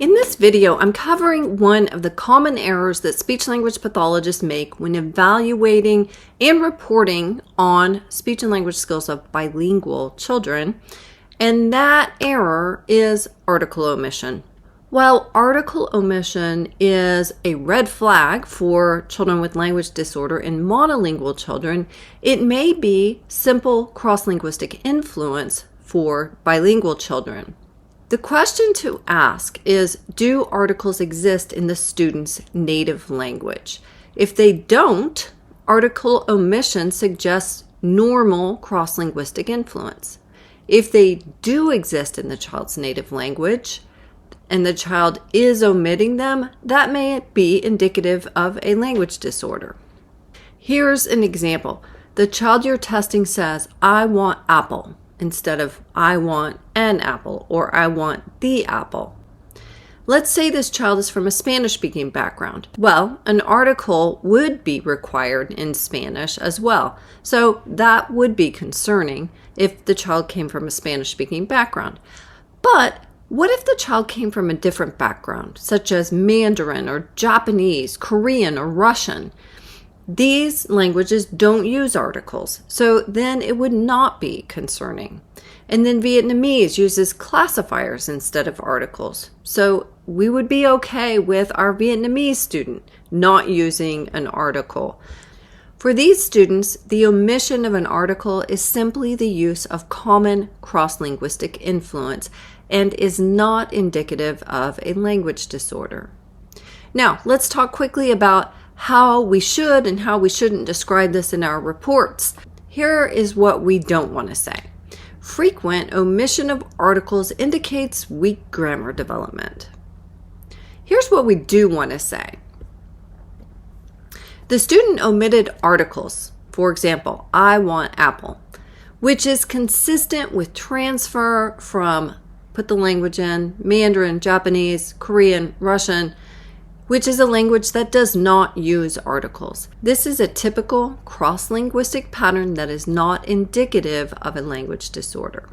In this video, I'm covering one of the common errors that speech-language pathologists make when evaluating and reporting on speech and language skills of bilingual children, and that error is article omission. While article omission is a red flag for children with language disorder and monolingual children, it may be simple cross-linguistic influence for bilingual children. The question to ask is, do articles exist in the student's native language? If they don't, article omission suggests normal cross-linguistic influence. If they do exist in the child's native language, and the child is omitting them, that may be indicative of a language disorder. Here's an example. The child you're testing says, "I want apple," instead of "I want an apple" or "I want the apple." Let's say this child is from a Spanish-speaking background. Well, an article would be required in Spanish as well. So that would be concerning if the child came from a Spanish-speaking background. But what if the child came from a different background, such as Mandarin or Japanese, Korean, or Russian? These languages don't use articles, so then it would not be concerning. And then Vietnamese uses classifiers instead of articles, so we would be okay with our Vietnamese student not using an article. For these students, the omission of an article is simply the use of common cross-linguistic influence and is not indicative of a language disorder. Now, let's talk quickly about how we should and how we shouldn't describe this in our reports. Here is what we don't want to say. Frequent omission of articles indicates weak grammar development. Here's what we do want to say. The student omitted articles, for example, "I want apple," which is consistent with transfer from, put the language in, Mandarin, Japanese, Korean, Russian, which is a language that does not use articles. This is a typical cross-linguistic pattern that is not indicative of a language disorder.